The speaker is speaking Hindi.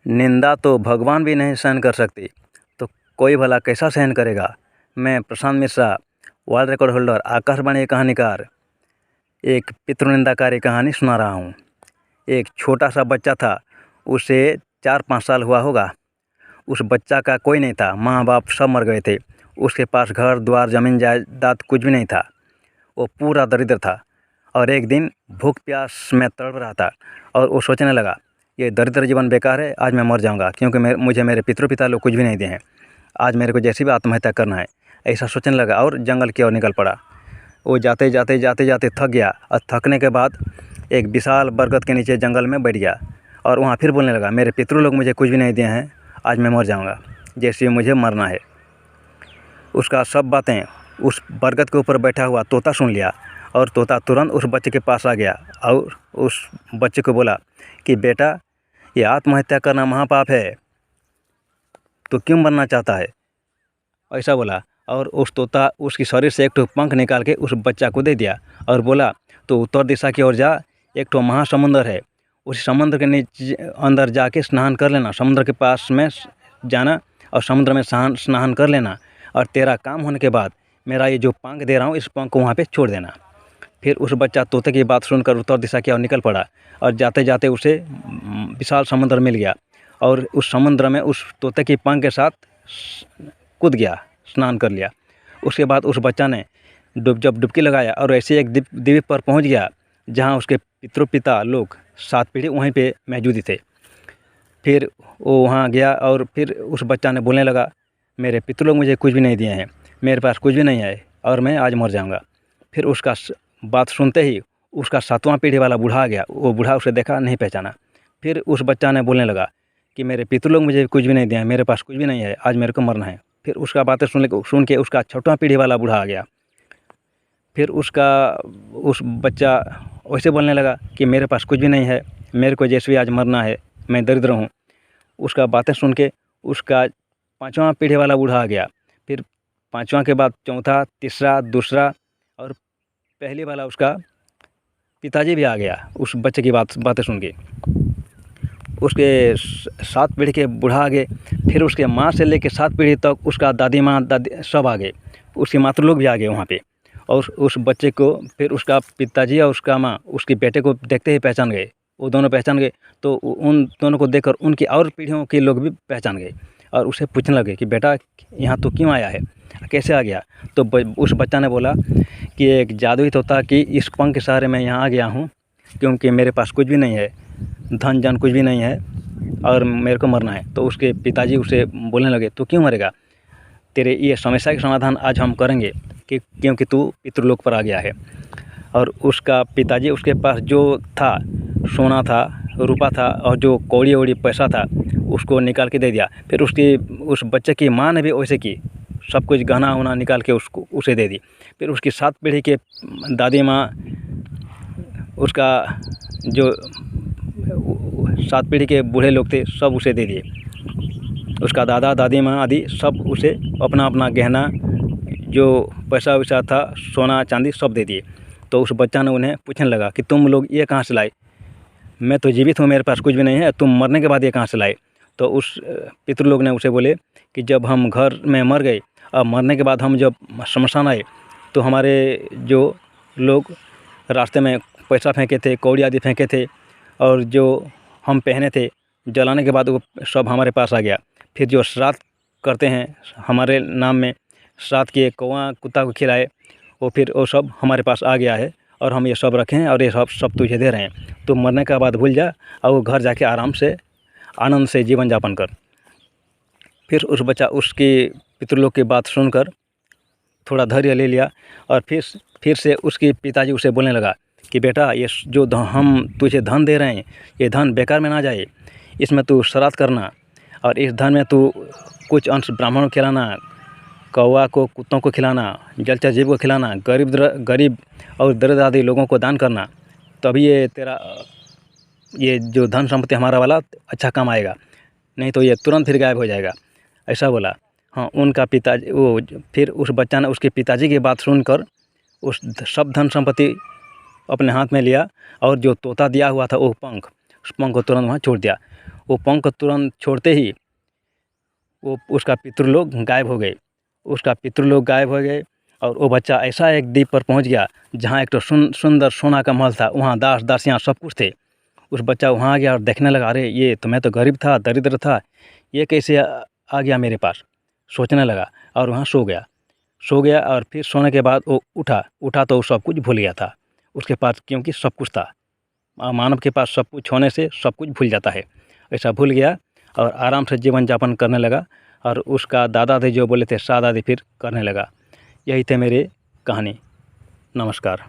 निंदा तो भगवान भी नहीं सहन कर सकती, तो कोई भला कैसा सहन करेगा। मैं Prashant Mishra, world record holder, Akashvani कहानीकार, एक पितृनिंदाकारी कहानी सुना रहा हूँ। एक छोटा सा बच्चा था, उसे 4-5 साल हुआ होगा। उस बच्चा का कोई नहीं था, माँ बाप सब मर गए थे। उसके पास घर द्वार ज़मीन जायदाद कुछ भी नहीं था, वो पूरा दरिद्र था। और एक दिन भूख प्यास में तड़प रहा था और वो सोचने लगा, ये दरिद्र जीवन बेकार है, आज मैं मर जाऊंगा, क्योंकि मुझे मेरे पिता लोग कुछ भी नहीं दिए हैं। आज मेरे को जैसे भी आत्महत्या करना है, ऐसा सोचने लगा और जंगल की ओर निकल पड़ा। वो जाते जाते थक गया और थकने के बाद एक विशाल बरगद के नीचे जंगल में बैठ गया और वहाँ फिर बोलने लगा, मेरे पितृ लोग मुझे कुछ भी नहीं दिए हैं, आज मैं मर जाऊँगा, जैसे मुझे मरना है। उसका सब बातें उस बरगद के ऊपर बैठा हुआ तोता सुन लिया और तोता तुरंत उस बच्चे के पास आ गया और उस बच्चे को बोला कि बेटा, ये आत्महत्या करना महापाप है, तो क्यों मरना चाहता है, ऐसा बोला। और उस तोता उसकी शरीर से एक ठो पंख निकाल के उस बच्चा को दे दिया और बोला, तो उत्तर दिशा की ओर जा, एक ठो महासमुंदर है, उस समुद्र के नीचे अंदर जाके स्नान कर लेना, समुद्र के पास में जाना और समुद्र में स्नान कर लेना, और तेरा काम होने के बाद मेरा ये जो पंख दे रहा हूँ, इस पंख को वहाँ पे छोड़ देना। फिर उस बच्चा तोते की बात सुनकर उत्तर दिशा की ओर निकल पड़ा और जाते जाते उसे विशाल समुद्र मिल गया और उस समुद्र में उस तोते की पंख के साथ कूद गया, स्नान कर लिया। उसके बाद उस बच्चा ने जब डुबकी लगाया और ऐसे एक द्वीप पर पहुंच गया जहां उसके पिता लोग 7 पीढ़ी वहीं पे मौजूद थे। फिर वो वहां गया और फिर उस बच्चा ने बोलने लगा, मेरे पितृ लोग मुझे कुछ भी नहीं दिए हैं, मेरे पास कुछ भी नहीं है और मैं आज मर जाऊँगा। फिर उसका बात सुनते ही उसका 7वां पीढ़ी वाला बूढ़ा आ गया। वो बूढ़ा उसे देखा, नहीं पहचाना। फिर उस बच्चा ने बोलने लगा कि मेरे पितृ लोग मुझे कुछ भी नहीं दिए हैं, मेरे पास कुछ भी नहीं है, आज मेरे को मरना है। फिर उसका बातें सुन के उसका 6वां पीढ़ी वाला बूढ़ा आ गया। फिर उस बच्चा वैसे बोलने लगा कि मेरे पास कुछ भी नहीं है, मेरे को जैसे भी आज मरना है, मैं दरिद्र हूँ। उसका बातें सुन के उसका 5वां पीढ़ी वाला बूढ़ा आ गया। फिर 5वां के बाद 4था, तीसरा, दूसरा और पहले वाला उसका पिताजी भी आ गया उस बच्चे की बातें सुन के। उसके 7 पीढ़ी के बूढ़ा आ गए। फिर उसके माँ से लेकर 7 पीढ़ी तक उसका दादी माँ दादी सब आ गए, उसके मातृ लोग भी आ गए वहाँ पे। और उस बच्चे को फिर उसका पिताजी और उसका माँ उसके बेटे को देखते ही पहचान गए, वो दोनों पहचान गए। तो उन दोनों को देखकर उनकी और पीढ़ियों के लोग भी पहचान गए और उसे पूछने लगे कि बेटा, यहाँ तो क्यों आया है, कैसे आ गया। तो उस बच्चा ने बोला कि एक जादुई तोता कि इस पंख के सहारे मैं यहाँ आ गया हूँ, क्योंकि मेरे पास कुछ भी नहीं है, धन जन कुछ भी नहीं है और मेरे को मरना है। तो उसके पिताजी उसे बोलने लगे, तू क्यों मरेगा, तेरे ये समस्या का समाधान आज हम करेंगे, क्योंकि तू पितृलोक पर आ गया है। और उसका पिताजी उसके पास जो था, सोना था, रुपया था और जो कौड़ी पैसा था, उसको निकाल के दे दिया। फिर उस बच्चे की माँ ने भी वैसे की, सब कुछ गहना वहना निकाल के उसे दे दी। फिर उसकी 7 पीढ़ी के दादी माँ, उसका जो 7 पीढ़ी के बूढ़े लोग थे, सब उसे दे दिए। उसका दादा दादी माँ आदि सब उसे अपना अपना गहना, जो पैसा वैसा था, सोना चांदी सब दे दिए। तो उस बच्चा ने उन्हें पूछने लगा कि तुम लोग ये कहाँ से लाए, मैं तो जीवित हूँ, मेरे पास कुछ भी नहीं है, तुम मरने के बाद ये कहाँ से लाए। तो उस पितृ लोग ने उसे बोले कि जब हम घर में मर गए और मरने के बाद हम जब शमशान आए, तो हमारे जो लोग रास्ते में पैसा फेंके थे, कौड़ी आदि फेंके थे, और जो हम पहने थे जलाने के बाद वो सब हमारे पास आ गया। फिर जो श्राद्ध करते हैं हमारे नाम में, श्राद्ध किए, कौवा कुत्ता को खिलाए, वो फिर वो सब हमारे पास आ गया है और हम ये सब रखे हैं और ये सब तुझे दे रहे हैं। तो मरने के बाद भूल जा और वो घर जाके आराम से आनंद से जीवन यापन कर। फिर उस बच्चा उसकी पितृलोक की बात सुनकर थोड़ा धैर्य ले लिया और फिर से उसके पिताजी उसे बोलने लगा कि बेटा, ये जो हम तुझे धन दे रहे हैं, ये धन बेकार में ना जाए, इसमें तू श्राद्ध करना और इस धन में तू कुछ अंश ब्राह्मणों को खिलाना, कौवा को कुत्तों को खिलाना, जलचर जीव को खिलाना, गरीब और दरिद्र आदि लोगों को दान करना, तभी ये तेरा ये जो धन संपत्ति हमारा वाला अच्छा काम आएगा, नहीं तो ये तुरंत फिर गायब हो जाएगा, ऐसा बोला। हाँ, उनका पिताजी फिर उस बच्चा ने उसके पिताजी की बात सुनकर उस सब धन संपत्ति अपने हाथ में लिया और जो तोता दिया हुआ था वो पंख, उस पंख को तुरंत वहाँ छोड़ दिया। वो पंख तुरंत छोड़ते ही वो उसका पितृलोक गायब हो गए। उसका पितृलोक गायब हो गए और वो बच्चा ऐसा एक द्वीप पर पहुंच गया जहां एक तो सुंदर सोना का महल था, वहां दास दासियां सब कुछ थे। उस बच्चा वहां आ गया और देखने लगा, अरे ये तो मैं तो गरीब था, दरिद्र था, ये कैसे आ गया मेरे पास, सोचने लगा और वहाँ सो गया और फिर सोने के बाद वो उठा तो वो सब कुछ भूल गया था उसके पास, क्योंकि सब कुछ था। मानव के पास सब कुछ होने से सब कुछ भूल जाता है। ऐसा भूल गया और आराम से जीवन यापन करने लगा और उसका दादा थे जो बोले थे शाह दादी फिर करने लगा। यही थे मेरे कहानी। नमस्कार।